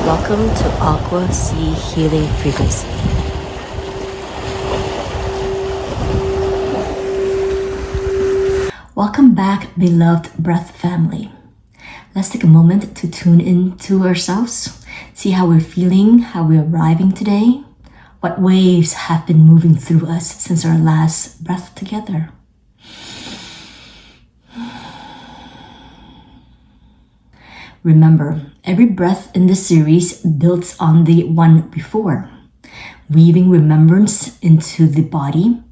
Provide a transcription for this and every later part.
Welcome to Aquasea Healing Frequency. Welcome back, beloved breath family. Let's take a moment to tune into ourselves, see how we're feeling, how we're arriving today, what waves have been moving through us since our last breath together. Remember, every breath in this series builds on the one before, weaving remembrance into the body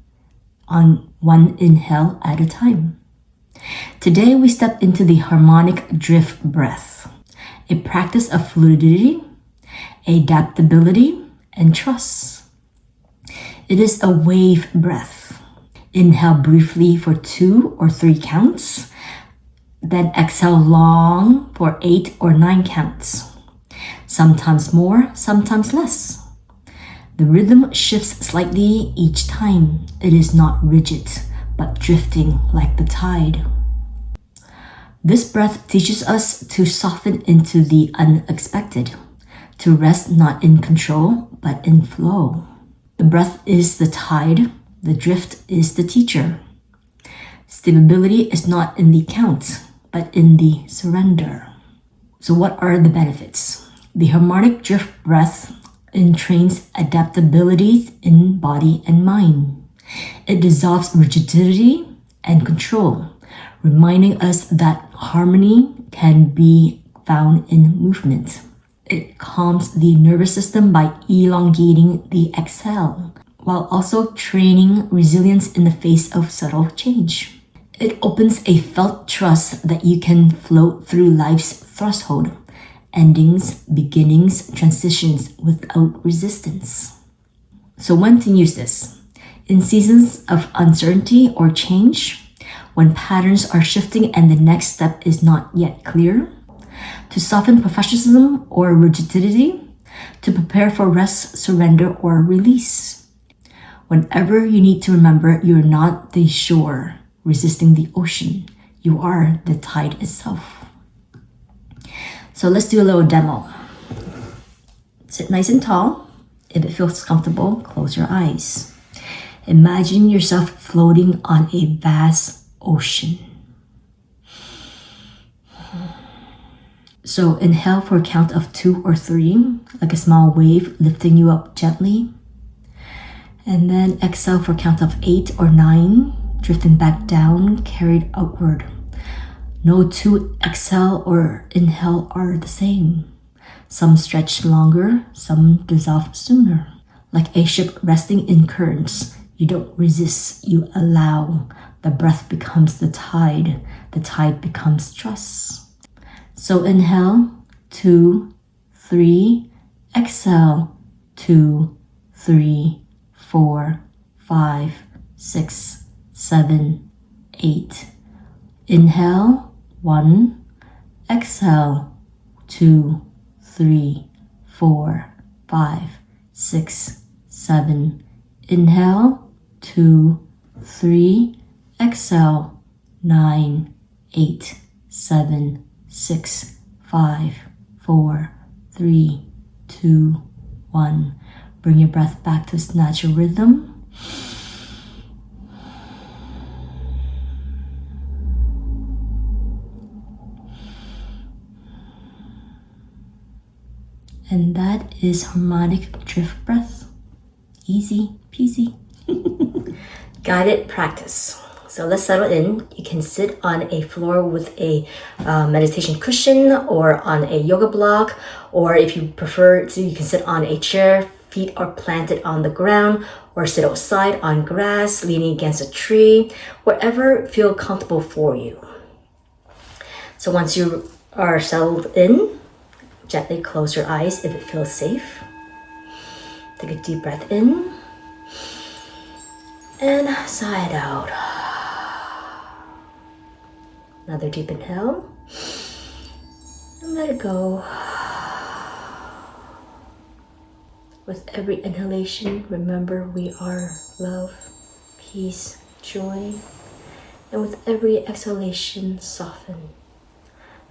on one inhale at a time. Today we step into the Harmonic Drift Breath, a practice of fluidity, adaptability, and trust. It is a wave breath. Inhale briefly for 2 or 3 counts, then exhale long for 8 or 9 counts. Sometimes more, sometimes less. The rhythm shifts slightly each time. It is not rigid, but drifting like the tide. This breath teaches us to soften into the unexpected, to rest not in control, but in flow. The breath is the tide, the drift is the teacher. Stability is not in the count, but in the surrender. So what are the benefits? The Harmonic Drift Breath entrains adaptability in body and mind. It dissolves rigidity and control, reminding us that harmony can be found in movement. It calms the nervous system by elongating the exhale, while also training resilience in the face of subtle change. It opens a felt trust that you can float through life's threshold, endings, beginnings, transitions without resistance. So when to use this? In seasons of uncertainty or change, when patterns are shifting and the next step is not yet clear, to soften perfectionism or rigidity, to prepare for rest, surrender, or release. Whenever you need to remember you're not the shore resisting the ocean, you are the tide itself. So let's do a little demo. Sit nice and tall. If it feels comfortable, close your eyes. Imagine yourself floating on a vast ocean. So inhale for a count of 2 or 3, like a small wave lifting you up gently. And then exhale for a count of 8 or 9, drifting back down, carried outward. No 2 exhale or inhale are the same. Some stretch longer, some dissolve sooner. Like a ship resting in currents, you don't resist, you allow. The breath becomes the tide becomes trust. So inhale, 2, 3, exhale, 2, 3, 4, 5, 6, 7, 8. Inhale, 1, exhale, 2, 3, 4, 5, 6, 7. Inhale, 2, 3, exhale, 9, 8, 7, 6, 5, 4, 3, 2, 1. Bring your breath back to its natural rhythm. And that is Harmonic Drift Breath. Easy peasy. Guided practice. So let's settle in. You can sit on a floor with a meditation cushion or on a yoga block, or if you prefer to, you can sit on a chair. Feet are planted on the ground, or sit outside on grass, leaning against a tree, whatever feels comfortable for you. So once you are settled in, gently close your eyes if it feels safe. Take a deep breath in and sigh it out. Another deep inhale and let it go. With every inhalation, remember we are love, peace, joy. And with every exhalation, soften.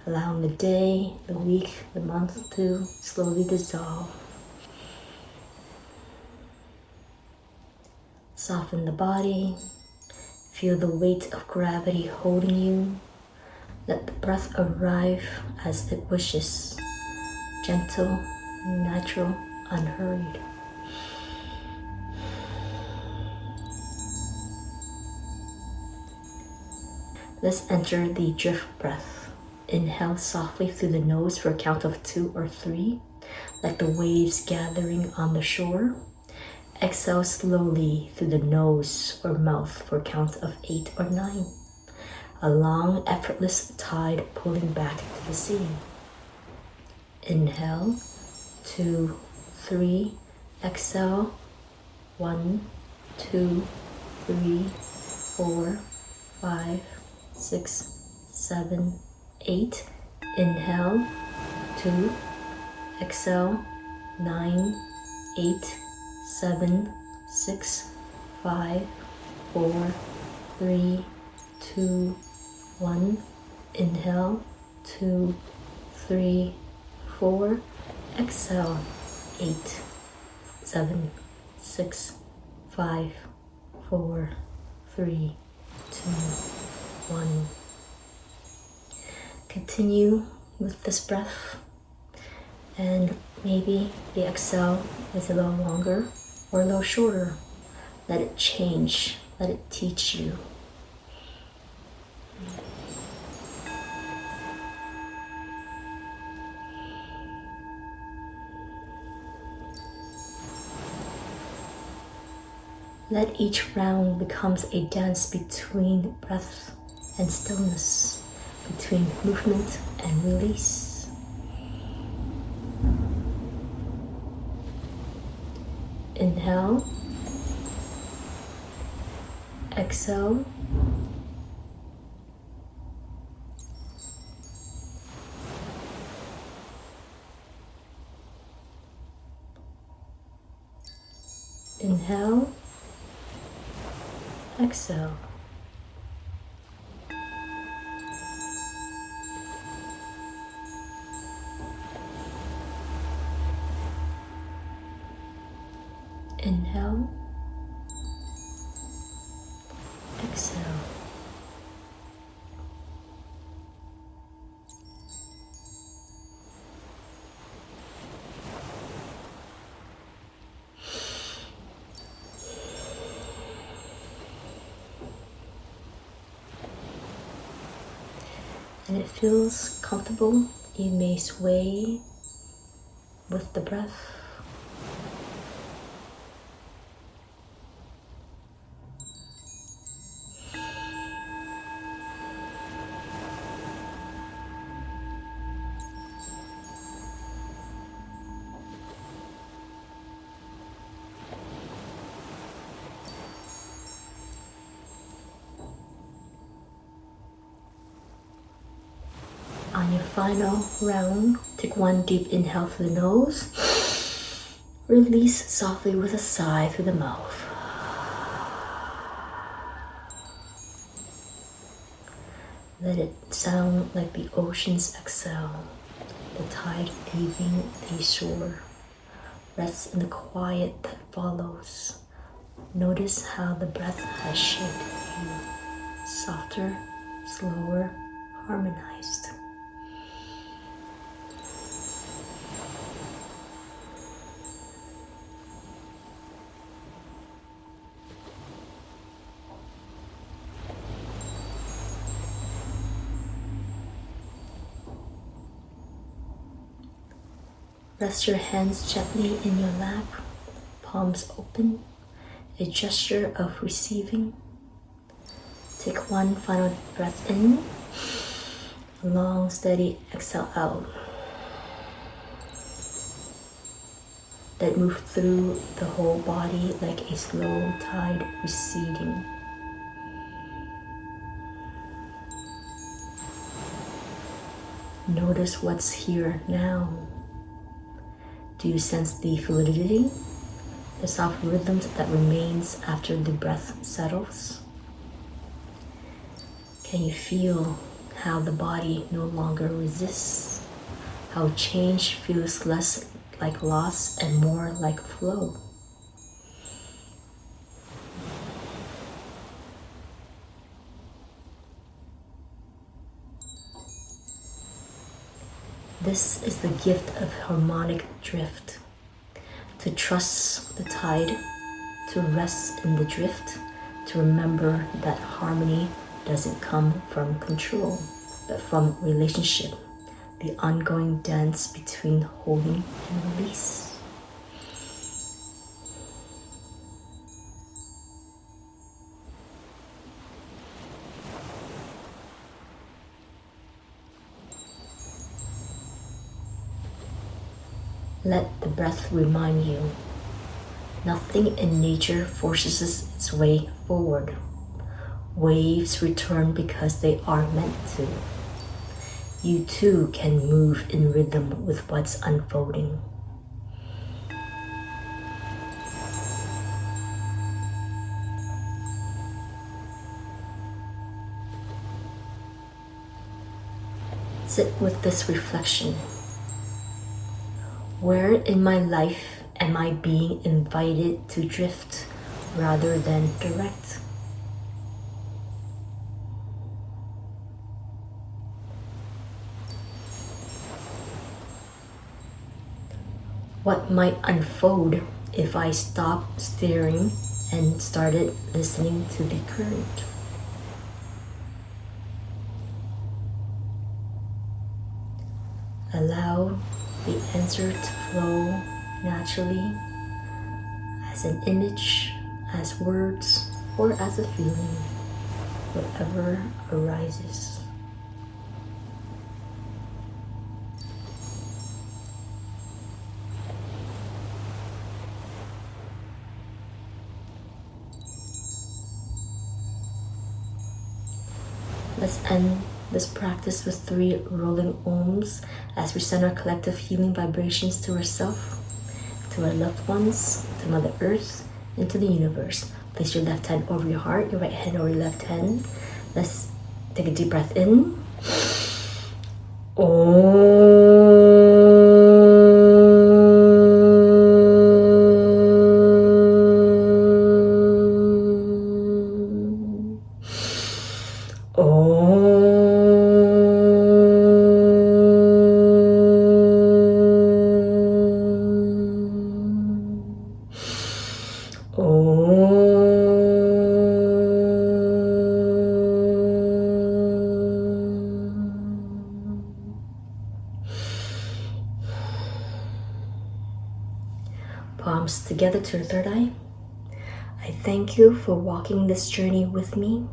allowing the day, the week, the month to slowly dissolve. Soften the body. Feel the weight of gravity holding you. Let the breath arrive as it wishes. Gentle, natural, unhurried. Let's enter the drift breath. Inhale softly through the nose for a count of 2 or 3, like the waves gathering on the shore. Exhale slowly through the nose or mouth for a count of 8 or 9. A long, effortless tide pulling back to the sea. Inhale, 2, 3. Exhale, 1, 2, 3, 4, 5, 6, 7, 8. Inhale, 2. Exhale, 9, 8, 7, 6, 5, 4, 3, 2, 1. Inhale, 2, 3, 4. Exhale, 8, 7, 6, 5, 4, 3, 2, 1. Continue with this breath, and maybe the exhale is a little longer or a little shorter. Let it change, let it teach you. Let each round becomes a dance between breath and stillness, between movement and release. Inhale, exhale, inhale, exhale. Inhale, exhale. And it feels comfortable, you may sway with the breath. On your final round, take one deep inhale through the nose. Release softly with a sigh through the mouth. Let it sound like the ocean's exhale, the tide leaving the shore. Rest in the quiet that follows. Notice how the breath has shaped you. Softer, slower, harmonized. Rest your hands gently in your lap, palms open, a gesture of receiving. Take one final breath in, a long, steady exhale out. Let it move through the whole body like a slow tide receding. Notice what's here now. Do you sense the fluidity, the soft rhythms that remains after the breath settles? Can you feel how the body no longer resists, how change feels less like loss and more like flow. This is the gift of harmonic drift. To trust the tide, to rest in the drift, to remember that harmony doesn't come from control, but from relationship, the ongoing dance between holding and release. Let the breath remind you, nothing in nature forces its way forward. Waves return because they are meant to. You too can move in rhythm with what's unfolding. Sit with this reflection. Where in my life am I being invited to drift rather than direct? What might unfold if I stopped steering and started listening to the current? Allow the answer to flow naturally as an image, as words, or as a feeling, whatever arises. Let's end this practice with 3 rolling ohms as we send our collective healing vibrations to ourselves, to our loved ones, to Mother Earth, and to the universe. Place your left hand over your heart, your right hand over your left hand. Let's take a deep breath in. Palms together to the third eye. I thank you for walking this journey with me.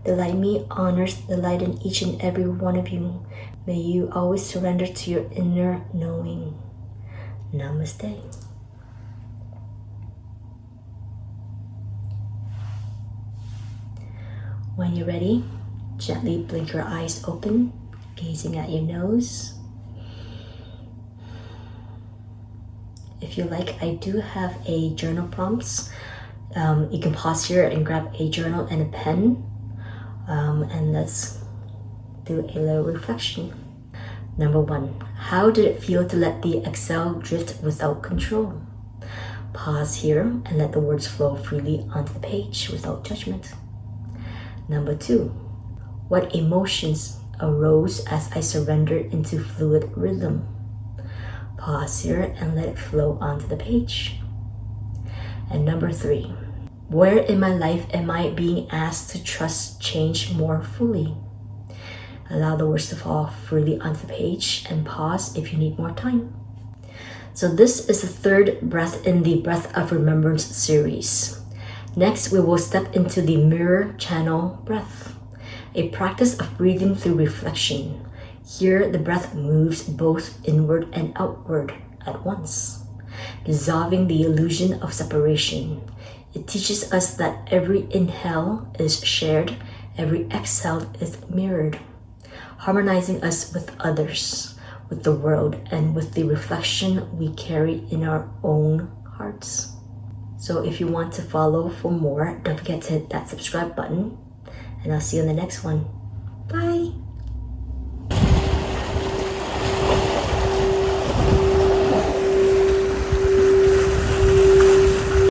The light in me honors the light in each and every one of you. May you always surrender to your inner knowing. Namaste. When you're ready, gently blink your eyes open, gazing at your nose. If you like, I do have a journal prompts. You can pause here and grab a journal and a pen, and let's do a little reflection. Number 1, how did it feel to let the exhale drift without control? Pause here and let the words flow freely onto the page without judgment. Number 2, what emotions arose as I surrendered into fluid rhythm? Pause here and let it flow onto the page. And number 3, where in my life am I being asked to trust change more fully? Allow the words to fall freely onto the page and pause if you need more time. So this is the 3rd breath in the Breath of Remembrance series. Next, we will step into the mirror channel breath, a practice of breathing through reflection. Here, the breath moves both inward and outward at once, dissolving the illusion of separation. It teaches us that every inhale is shared, every exhale is mirrored, harmonizing us with others, with the world, and with the reflection we carry in our own hearts. So if you want to follow for more, don't forget to hit that subscribe button, and I'll see you in the next one. Bye!